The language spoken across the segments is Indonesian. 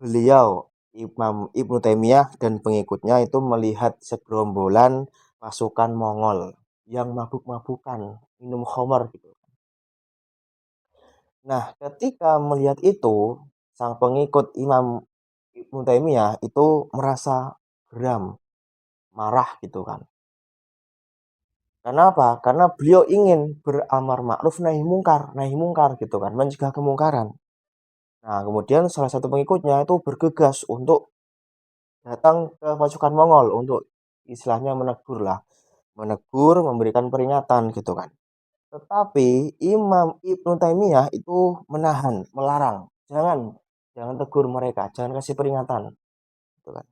beliau Imam Ibnu Taimiyah dan pengikutnya itu melihat segerombolan pasukan Mongol yang mabuk-mabukan, minum khamar gitu. Nah, ketika melihat itu, sang pengikut Imam Ibnu Taimiyah itu merasa geram, marah gitu kan. Karena apa? Karena beliau ingin beramar ma'ruf nahi mungkar gitu kan, mencegah kemungkaran. Nah, kemudian salah satu pengikutnya itu bergegas untuk datang ke pasukan Mongol untuk istilahnya menegur lah, menegur, memberikan peringatan gitu kan. Tetapi Imam Ibnu Taimiyah itu menahan, melarang, jangan jangan tegur mereka, jangan kasih peringatan gitu kan.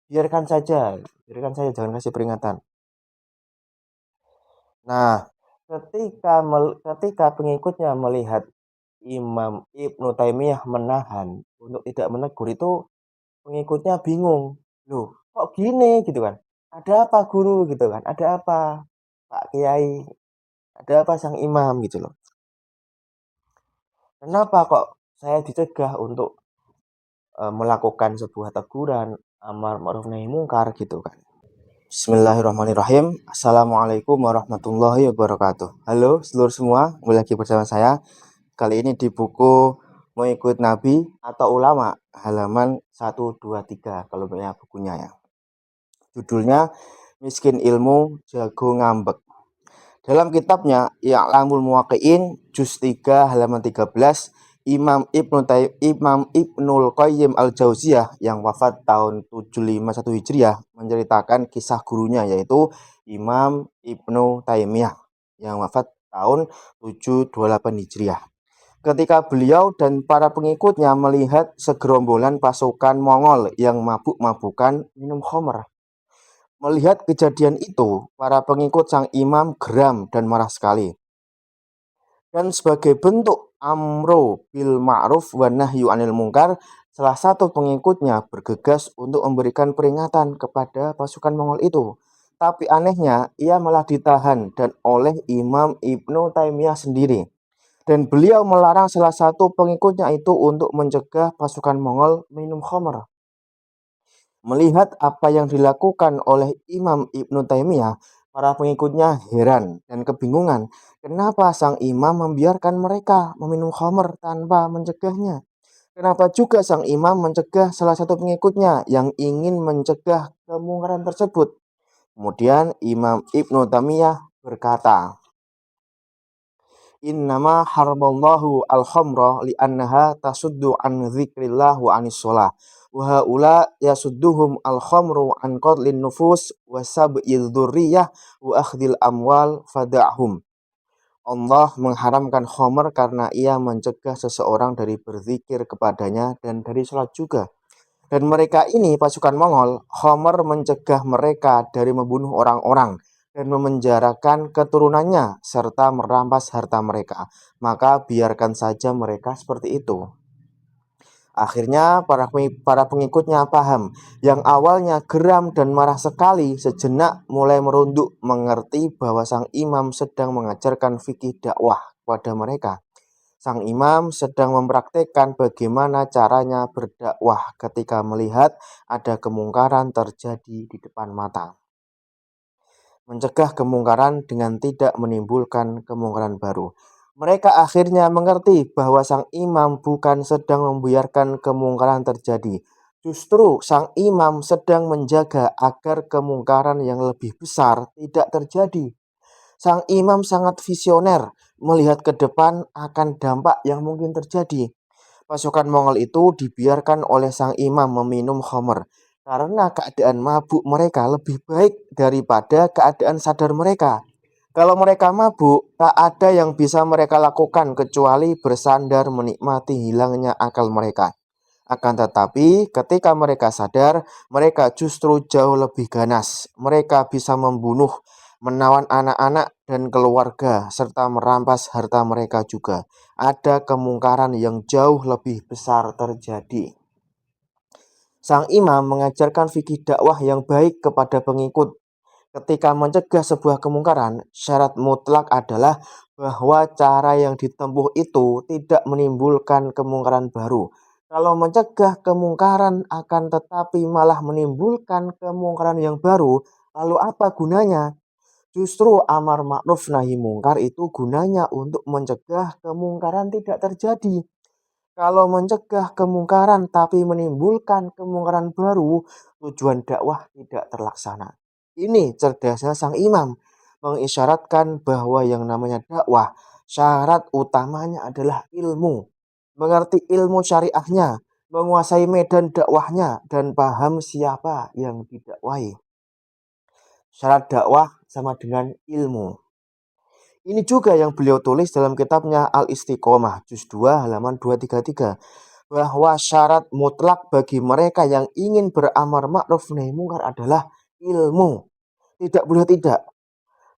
Biarkan saja, biarkan saja, jangan kasih peringatan. Nah, ketika pengikutnya melihat Imam Ibnu Taimiyah menahan untuk tidak menegur itu, pengikutnya bingung. Loh, kok gini gitu kan? Ada apa guru gitu kan? Ada apa Pak Kiai? Ada apa sang imam gitu loh? Kenapa kok saya dicegah untuk melakukan sebuah teguran, amar ma'ruf nahi mungkar gitu kan? Bismillahirrahmanirrahim. Assalamualaikum warahmatullahi wabarakatuh. Halo seluruh semua, kembali lagi bersama saya. Kali ini di buku Mengikut Nabi atau Ulama, halaman 123 kalau punya bukunya ya. Judulnya Miskin Ilmu Jago Ngambek. Dalam kitabnya I'lamul Muwaqqi'in juz 3 halaman 13, Imam Ibnul Qayyim Al-Jauziyah yang wafat tahun 751 Hijriah menceritakan kisah gurunya yaitu Imam Ibnu Taimiyah yang wafat tahun 728 Hijriah. Ketika beliau dan para pengikutnya melihat segerombolan pasukan Mongol yang mabuk-mabukan minum khamr. Melihat kejadian itu, para pengikut sang imam geram dan marah sekali. Dan sebagai bentuk amro bil ma'ruf wa nahyu anil mungkar, salah satu pengikutnya bergegas untuk memberikan peringatan kepada pasukan Mongol itu. Tapi anehnya, ia malah ditahan dan oleh Imam Ibnu Taimiyah sendiri. Dan beliau melarang salah satu pengikutnya itu untuk mencegah pasukan Mongol minum khamr. Melihat apa yang dilakukan oleh Imam Ibnu Taimiyah, para pengikutnya heran dan kebingungan. Kenapa sang imam membiarkan mereka meminum khamr tanpa mencegahnya? Kenapa juga sang imam mencegah salah satu pengikutnya yang ingin mencegah kemungkaran tersebut? Kemudian Imam Ibnu Taimiyah berkata, Innama haramallahu al-khamra li'annaha tasuddu an dzikrillah wa anis shalah. Wa haula yasudduhum al-khamru an qatlin nufus wa sab'il dzurriyyah wa akhdil amwal fada'hum. Allah mengharamkan khamr karena ia mencegah seseorang dari berzikir kepadanya dan dari sholat juga. Dan mereka ini pasukan Mongol, khamr mencegah mereka dari membunuh orang-orang dan memenjarakan keturunannya serta merampas harta mereka. Maka biarkan saja mereka seperti itu. Akhirnya para pengikutnya paham. Yang awalnya geram dan marah sekali, sejenak mulai merunduk mengerti bahwa sang imam sedang mengajarkan fikih dakwah kepada mereka. Sang imam sedang mempraktikkan bagaimana caranya berdakwah ketika melihat ada kemungkaran terjadi di depan mata. Mencegah kemungkaran dengan tidak menimbulkan kemungkaran baru. Mereka akhirnya mengerti bahwa sang imam bukan sedang membiarkan kemungkaran terjadi. Justru sang imam sedang menjaga agar kemungkaran yang lebih besar tidak terjadi. Sang imam sangat visioner, melihat ke depan akan dampak yang mungkin terjadi. Pasukan Mongol itu dibiarkan oleh sang imam meminum khamr karena keadaan mabuk mereka lebih baik daripada keadaan sadar mereka. Kalau mereka mabuk, tak ada yang bisa mereka lakukan kecuali bersandar menikmati hilangnya akal mereka. Akan tetapi, ketika mereka sadar, mereka justru jauh lebih ganas. Mereka bisa membunuh, menawan anak-anak dan keluarga, serta merampas harta mereka juga. Ada kemungkaran yang jauh lebih besar terjadi. Sang imam mengajarkan fikih dakwah yang baik kepada pengikut. Ketika mencegah sebuah kemungkaran, syarat mutlak adalah bahwa cara yang ditempuh itu tidak menimbulkan kemungkaran baru. Kalau mencegah kemungkaran akan tetapi malah menimbulkan kemungkaran yang baru, lalu apa gunanya? Justru amar ma'ruf nahi mungkar itu gunanya untuk mencegah kemungkaran tidak terjadi. Kalau mencegah kemungkaran tapi menimbulkan kemungkaran baru, tujuan dakwah tidak terlaksana. Ini cerdasnya sang imam mengisyaratkan bahwa yang namanya dakwah, syarat utamanya adalah ilmu. Mengerti ilmu syariahnya, menguasai medan dakwahnya, dan paham siapa yang didakwahi. Syarat dakwah sama dengan ilmu. Ini juga yang beliau tulis dalam kitabnya Al-Istiqomah, juz 2 halaman 233. Bahwa syarat mutlak bagi mereka yang ingin beramar ma'ruf nahi mungkar adalah ilmu. Tidak boleh tidak.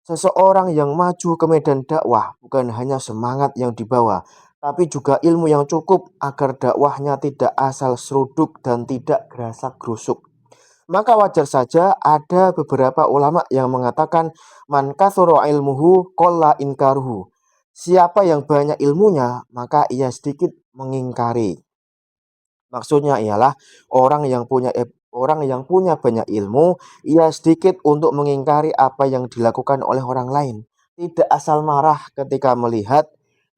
Seseorang yang maju ke medan dakwah bukan hanya semangat yang dibawa, tapi juga ilmu yang cukup agar dakwahnya tidak asal seruduk dan tidak gerasak gerusuk. Maka wajar saja ada beberapa ulama yang mengatakan man kathura ilmuhu qalla inkaruhu. Siapa yang banyak ilmunya, maka ia sedikit mengingkari. Maksudnya ialah orang yang punya banyak ilmu, ia sedikit untuk mengingkari apa yang dilakukan oleh orang lain. Tidak asal marah ketika melihat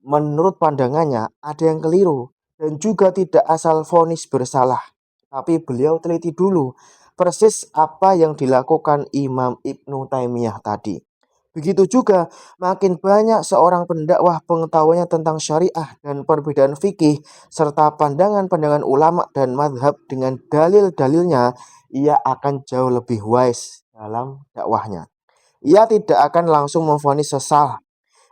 menurut pandangannya ada yang keliru dan juga tidak asal vonis bersalah. Tapi beliau teliti dulu persis apa yang dilakukan Imam Ibnu Taimiyah tadi. Begitu juga makin banyak seorang pendakwah pengetahuannya tentang syariah dan perbedaan fikih serta pandangan-pandangan ulama dan madhab dengan dalil-dalilnya, ia akan jauh lebih wise dalam dakwahnya. Ia tidak akan langsung memvonis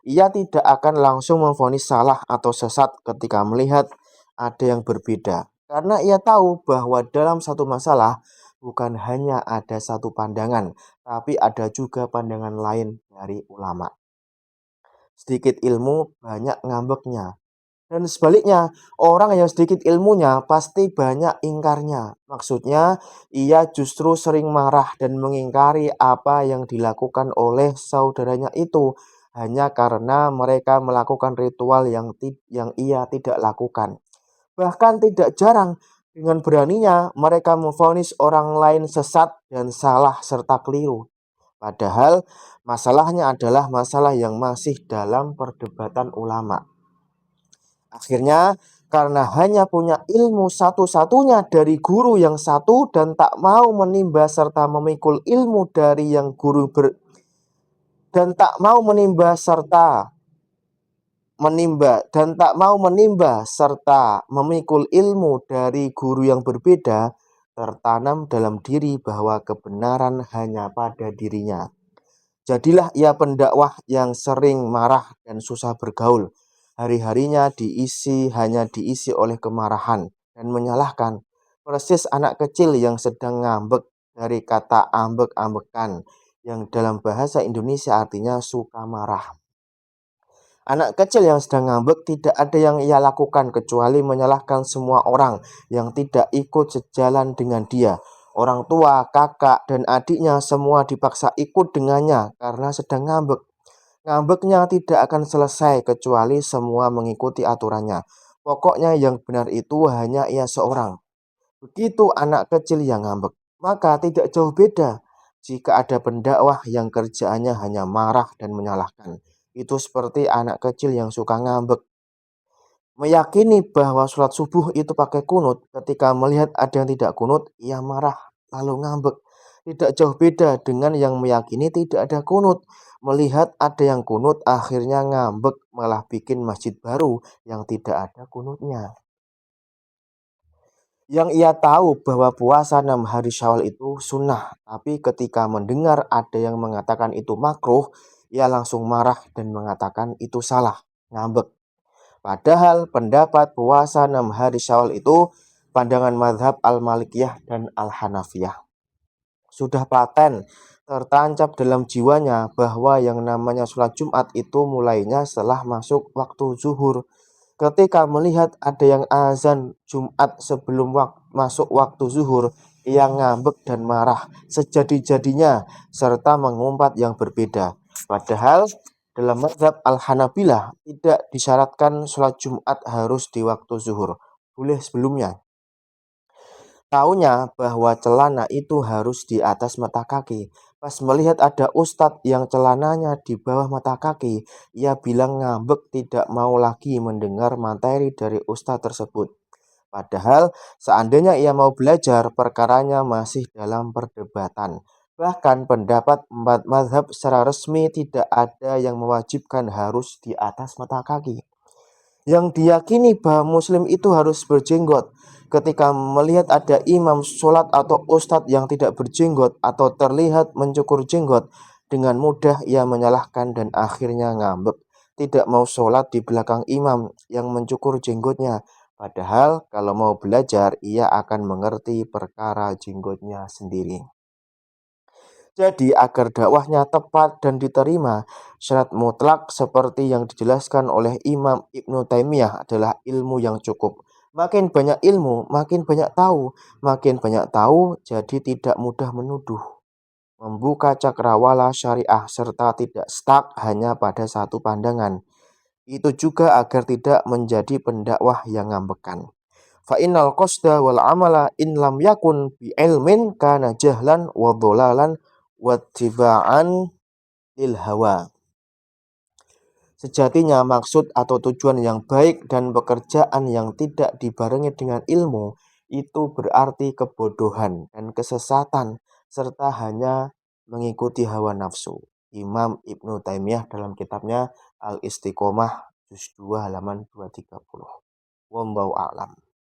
ia tidak akan langsung memvonis salah atau sesat ketika melihat ada yang berbeda. Karena ia tahu bahwa dalam satu masalah bukan hanya ada satu pandangan, tapi ada juga pandangan lain dari ulama. Sedikit ilmu, banyak ngambeknya. Dan sebaliknya, orang yang sedikit ilmunya pasti banyak ingkarnya. Maksudnya, ia justru sering marah dan mengingkari apa yang dilakukan oleh saudaranya itu hanya karena mereka melakukan ritual yang ia tidak lakukan. Bahkan tidak jarang dengan beraninya mereka memvonis orang lain sesat dan salah serta keliru. Padahal masalahnya adalah masalah yang masih dalam perdebatan ulama. Akhirnya, karena hanya punya ilmu satu-satunya dari guru yang satu dan tak mau menimba serta memikul ilmu dari yang dan tak mau menimba serta memikul ilmu dari guru yang berbeda, tertanam dalam diri bahwa kebenaran hanya pada dirinya. Jadilah ia pendakwah yang sering marah dan susah bergaul. Hari-harinya hanya diisi oleh kemarahan dan menyalahkan. Persis anak kecil yang sedang ngambek, dari kata ambek-ambekan yang dalam bahasa Indonesia artinya suka marah. Anak kecil yang sedang ngambek tidak ada yang ia lakukan kecuali menyalahkan semua orang yang tidak ikut sejalan dengan dia. Orang tua, kakak, dan adiknya semua dipaksa ikut dengannya karena sedang ngambek. Ngambeknya tidak akan selesai kecuali semua mengikuti aturannya. Pokoknya yang benar itu hanya ia seorang. Begitu anak kecil yang ngambek, maka tidak jauh beda jika ada pendakwah yang kerjaannya hanya marah dan menyalahkan. Itu seperti anak kecil yang suka ngambek. Meyakini bahwa sholat subuh itu pakai kunut, ketika melihat ada yang tidak kunut, ia marah lalu ngambek. Tidak jauh beda dengan yang meyakini tidak ada kunut. Melihat ada yang kunut, akhirnya ngambek malah bikin masjid baru yang tidak ada kunutnya. Yang ia tahu bahwa puasa 6 hari Syawal itu sunnah, tapi ketika mendengar ada yang mengatakan itu makruh, ia langsung marah dan mengatakan itu salah, ngambek. Padahal pendapat puasa 6 hari Syawal itu pandangan mazhab Al-Malikiyah dan Al-Hanafiyah. Sudah paten tertancap dalam jiwanya bahwa yang namanya sholat Jumat itu mulainya setelah masuk waktu zuhur. Ketika melihat ada yang azan Jumat sebelum masuk waktu zuhur, ia ngambek dan marah sejadi-jadinya serta mengumpat yang berbeda. Padahal dalam mazhab Al-Hanabilah tidak disyaratkan sholat Jumat harus di waktu zuhur. boleh sebelumnya. Taunya bahwa celana itu harus di atas mata kaki. Pas melihat ada ustadz yang celananya di bawah mata kaki, ia bilang ngambek tidak mau lagi mendengar materi dari ustadz tersebut. Padahal seandainya ia mau belajar, perkaranya masih dalam perdebatan. Bahkan pendapat empat mazhab secara resmi tidak ada yang mewajibkan harus di atas mata kaki. Yang diyakini bahwa muslim itu harus berjenggot. Ketika melihat ada imam sholat atau ustadz yang tidak berjenggot atau terlihat mencukur jenggot, dengan mudah ia menyalahkan dan akhirnya ngambek. Tidak mau sholat di belakang imam yang mencukur jenggotnya. Padahal kalau mau belajar, ia akan mengerti perkara jenggotnya sendiri. Jadi agar dakwahnya tepat dan diterima, syarat mutlak seperti yang dijelaskan oleh Imam Ibnu Taimiyah adalah ilmu yang cukup. Makin banyak ilmu, makin banyak tahu. Makin banyak tahu, jadi tidak mudah menuduh. Membuka cakrawala syariah serta tidak stuck hanya pada satu pandangan. Itu juga agar tidak menjadi pendakwah yang ngambekan. Fa innal qasda wal amala in lam yakun bi ilmin kana jahlan wa dhalalan wa tibaan lil hawa. Sejatinya maksud atau tujuan yang baik dan pekerjaan yang tidak dibarengi dengan ilmu itu berarti kebodohan dan kesesatan serta hanya mengikuti hawa nafsu. Imam Ibnu Taimiyah dalam kitabnya Al-Istiqomah juz 2 halaman 230. Wallahu a'lam.